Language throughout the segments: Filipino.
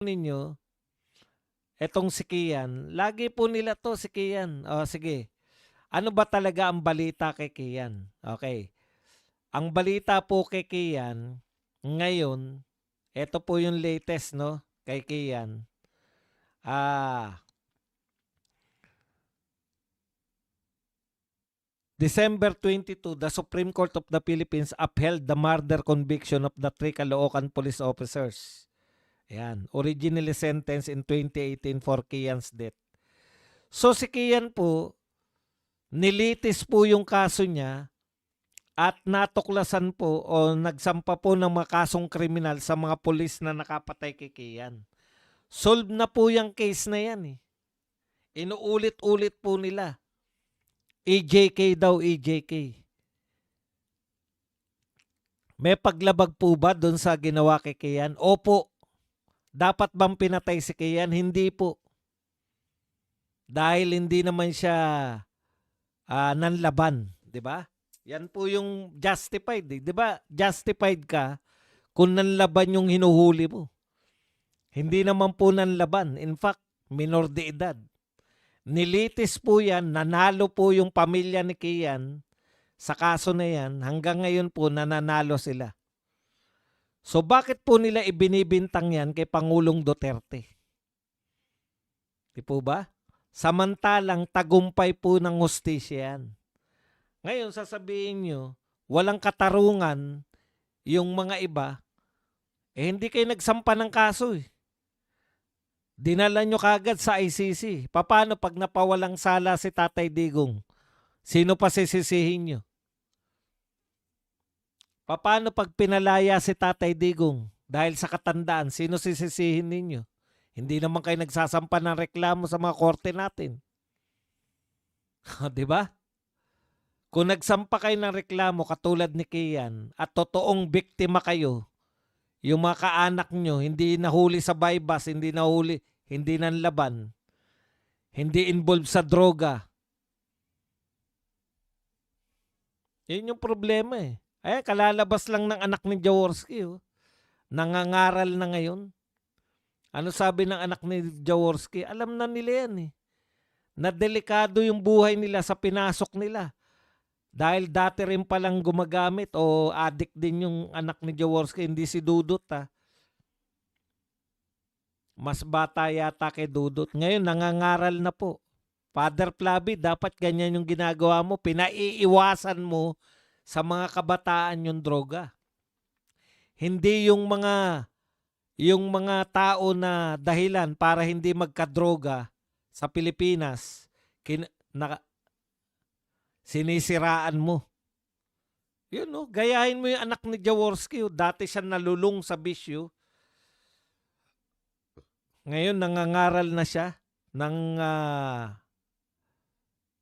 ninyo, etong si Kian, lagi po nila 'to si Kian. O sige, ano ba talaga ang balita kay Kian? Okay. Ang balita po kay Kian, ngayon, eto po yung latest, no, kay Kian. December 22, the Supreme Court of the Philippines upheld the murder conviction of the three Caloocan police officers. Yan, originally sentenced in 2018 for Kian's death. So si Kian po, nilitis po yung kaso niya at natuklasan po o nagsampa po ng mga kasong kriminal sa mga pulis na nakapatay kay Kian. Solve na po yung case na yan eh. Inuulit-ulit po nila. EJK daw, EJK. May paglabag po ba doon sa ginawa kay Kian? Opo. Dapat bang pinatay si Kian? Hindi po. Dahil hindi naman siya nanlaban, 'di ba? Yan po yung justified, 'di ba? Justified ka kung nanlaban yung hinuhuli mo. Hindi naman po nanlaban. In fact, minor de edad. Nilitis po yan, nanalo po yung pamilya ni Kian sa kaso na yan. Hanggang ngayon po nananalo sila. So bakit po nila ibinibintang yan kay Pangulong Duterte? Di po ba? Samantalang tagumpay po ng hustisya yan. Ngayon sasabihin nyo, walang katarungan yung mga iba, hindi kayo nagsampa ng kaso eh. Dinala nyo kagad sa ICC. Paano pag napawalang sala si Tatay Digong? Sino pa sisisihin nyo? Paano pag pinalaya si Tatay Digong dahil sa katandaan? Sino sisisihin ninyo? Hindi naman kayo nagsasampa ng reklamo sa mga korte natin. Di ba? Kung nagsampa kayo ng reklamo katulad ni Kian at totoong biktima kayo, yung mga kaanak nyo, hindi nahuli sa bypass, hindi nahuli, hindi nanlaban, hindi involved sa droga. Yun yung problema eh. Ay, kalalabas lang ng anak ni Jaworski. Oh. Nangangaral na ngayon. Ano sabi ng anak ni Jaworski? Alam na nila yan eh. Na delikado yung buhay nila sa pinasok nila. Dahil dati rin palang gumagamit o addict din yung anak ni Jaworski, hindi si Dudut ha. Mas bata yata kay Dudut. Ngayon, nangangaral na po. Father Flavi, dapat ganyan yung ginagawa mo. Pinaiiwasan mo sa mga kabataan yung droga. Hindi yung mga tao na dahilan para hindi magkadroga sa Pilipinas, sinisiraan mo. Yun no, gayahin mo yung anak ni Jaworski. Dati siya nalulung sa bisyo. Ngayon nangangaral na siya ng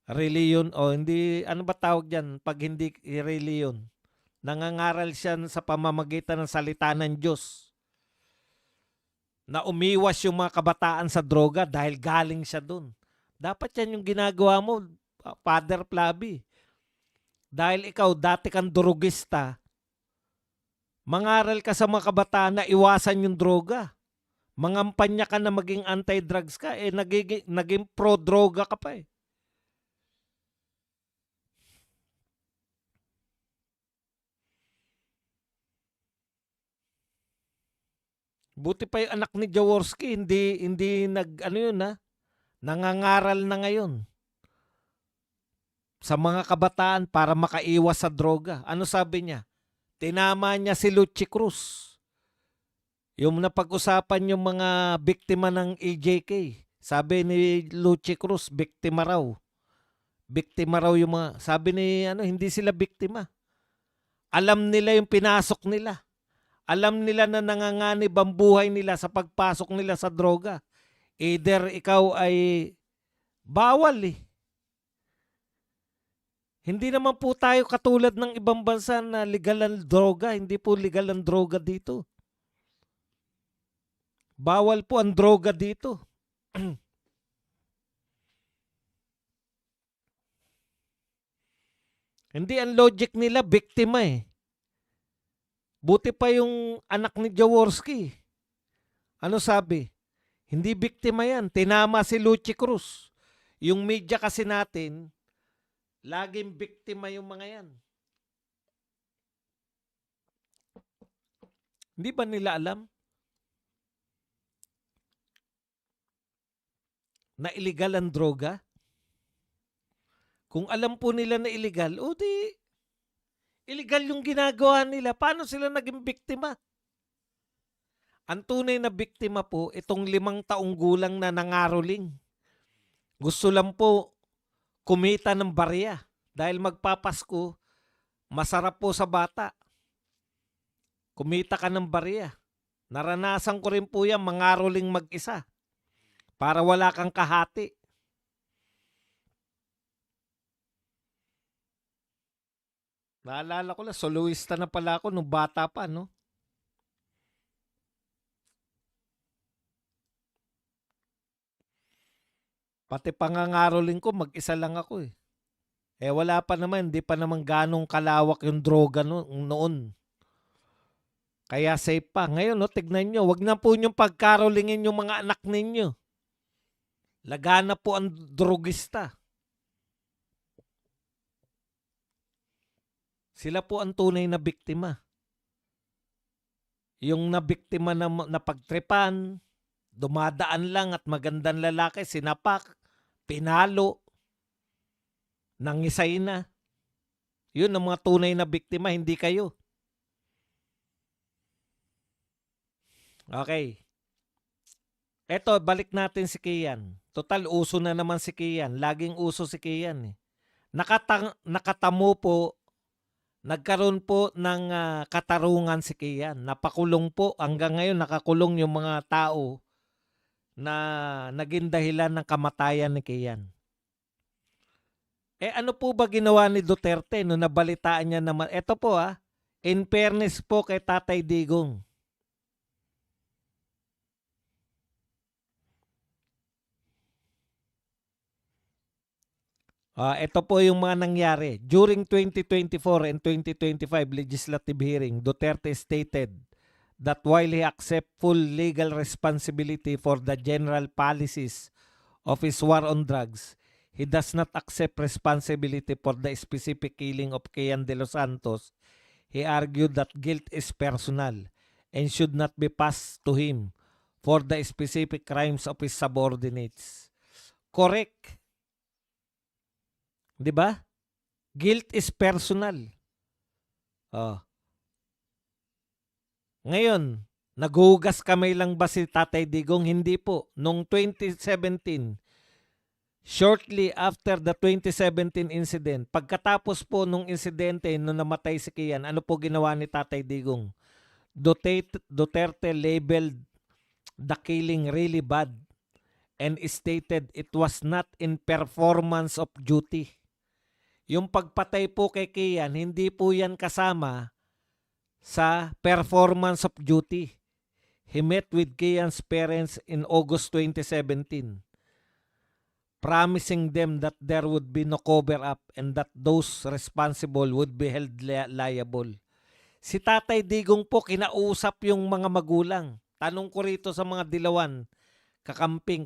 reliyon o hindi, ano ba tawag dyan pag hindi reliyon? Nangangaral siya sa pamamagitan ng salita ng Diyos. Na umiwas yung mga kabataan sa droga dahil galing siya dun. Dapat yan yung ginagawa mo, Father Flavi. Dahil ikaw, dati kang drogista, mangaral ka sa mga kabataan na iwasan yung droga. Mangampanya ka na maging anti-drugs ka, naging pro-droga ka pa eh. Buti pa yung anak ni Jaworski, hindi nangangaral na ngayon sa mga kabataan para makaiwas sa droga. Ano sabi niya? Tinama niya si Luchi Cruz. Yung napag-usapan yung mga biktima ng EJK. Sabi ni Luchi Cruz, biktima raw. Biktima raw yung mga, sabi ni hindi sila biktima. Alam nila yung pinasok nila. Alam nila na nanganganib ang buhay nila sa pagpasok nila sa droga. Either ikaw ay bawal eh. Hindi naman po tayo katulad ng ibang bansa na legal ang droga. Hindi po legal ang droga dito. Bawal po ang droga dito. Hindi, ang logic nila, biktima eh. Buti pa yung anak ni Jaworski. Ano sabi? Hindi biktima yan. Tinama si Lucy Cruz. Yung media kasi natin, laging biktima yung mga yan. Hindi ba nila alam na illegal ang droga? Kung alam po nila na illegal, o di, illegal yung ginagawa nila. Paano sila naging biktima? Ang tunay na biktima po, itong 5 taong gulang na nangaroling. Gusto lang po kumita ng barya. Dahil magpapasko, masarap po sa bata. Kumita ka ng barya. Naranasan ko rin po yan, mangaroling mag-isa. Para wala kang kahati. Naalala ko lang, soloista na pala ako nung bata pa, no? Pati pangangaroling ko, mag-isa lang ako eh. Wala pa naman, hindi pa naman ganong kalawak yung droga noon. Kaya safe pa. Ngayon, no, tignan nyo, wag na po nyong pagkarolingin yung mga anak ninyo. Lagana po ang drogista. Sila po ang tunay na biktima. Yung nabiktima na pagtripan, dumadaan lang at magandang lalaki, sinapak, pinalo, nangisay na. Yun ang mga tunay na biktima, hindi kayo. Okay. Eto, balik natin si Kian. Total, uso na naman si Kian. Laging uso si Kian eh. Nakatamo po, nagkaroon po ng katarungan si Kian. Napakulong po, hanggang ngayon nakakulong yung mga tao na naging dahilan ng kamatayan ni Kian. Ano po ba ginawa ni Duterte no nabalitaan niya naman? Ito po in fairness po kay Tatay Digong. Ito po yung mga nangyari. During 2024 and 2025 legislative hearing, Duterte stated that while he accepts full legal responsibility for the general policies of his war on drugs, he does not accept responsibility for the specific killing of Kian de los Santos. He argued that guilt is personal and should not be passed to him for the specific crimes of his subordinates. Correct. 'Di ba? Guilt is personal. Ngayon, naghugas kamay lang ba si Tatay Digong? Hindi po. Noong 2017, shortly after the 2017 incident, pagkatapos po nung insidente nung namatay si Kian, ano po ginawa ni Tatay Digong? Duterte labeled the killing really bad and stated it was not in performance of duty. Yung pagpatay po kay Kian, hindi po yan kasama sa performance of duty. He met with Kian's parents in August 2017, promising them that there would be no cover-up and that those responsible would be held liable. Si Tatay Digong po kinausap yung mga magulang. Tanong ko rito sa mga dilawan, kakamping.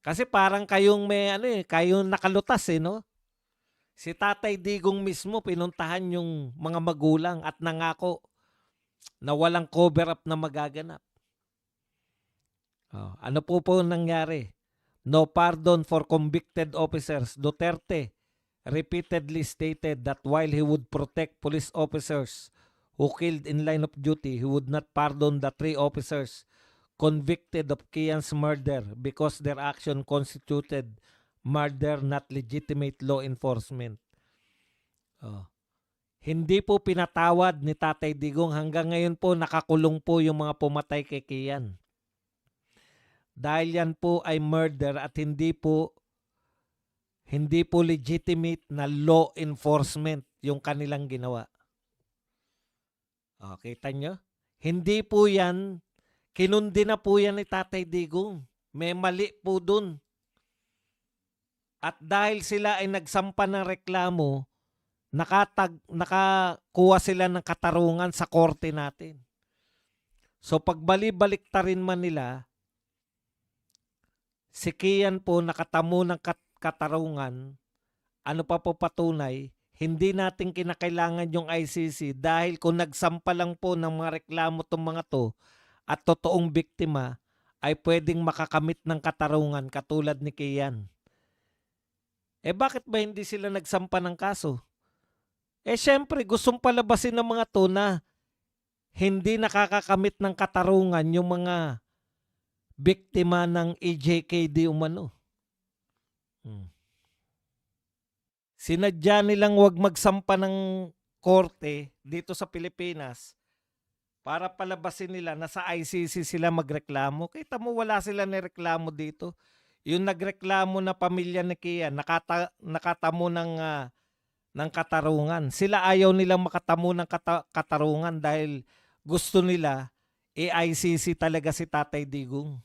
Kasi parang kayong may kayong nakalutas no? Si Tatay Digong mismo pinuntahan yung mga magulang at nangako na walang cover-up na magaganap. Ano po nangyari? No pardon for convicted officers. Duterte repeatedly stated that while he would protect police officers who killed in line of duty, he would not pardon the 3 officers convicted of Kian's murder because their action constituted murder, not legitimate law enforcement. Hindi po pinatawad ni Tatay Digong. Hanggang ngayon po nakakulong po yung mga pumatay kay Kian. Dahil yan po ay murder at hindi po legitimate na law enforcement yung kanilang ginawa. Kita nyo? Hindi po yan, kinundi na po yan ni Tatay Digong. May mali po dun. At dahil sila ay nagsampa ng reklamo, nakakuha sila ng katarungan sa korte natin. So pagbali-baliktarin man nila, si Kian po nakatamo ng katarungan, ano pa po patunay, hindi natin kinakailangan yung ICC dahil kung nagsampa lang po ng mga reklamo tong mga to at totoong biktima, ay pwedeng makakamit ng katarungan katulad ni Kian. Bakit ba hindi sila nagsampa ng kaso? Syempre, gustong palabasin ng mga to na hindi nakakakamit ng katarungan yung mga biktima ng EJKD umano. Sinadya nilang wag magsampa ng korte dito sa Pilipinas para palabasin nila na sa ICC sila magreklamo. Kita mo wala sila nireklamo dito. Yung nagreklamo na pamilya ni Kian, nakatamo ng katarungan. Sila ayaw nilang makatamo ng katarungan dahil gusto nila i-ICC talaga si Tatay Digong.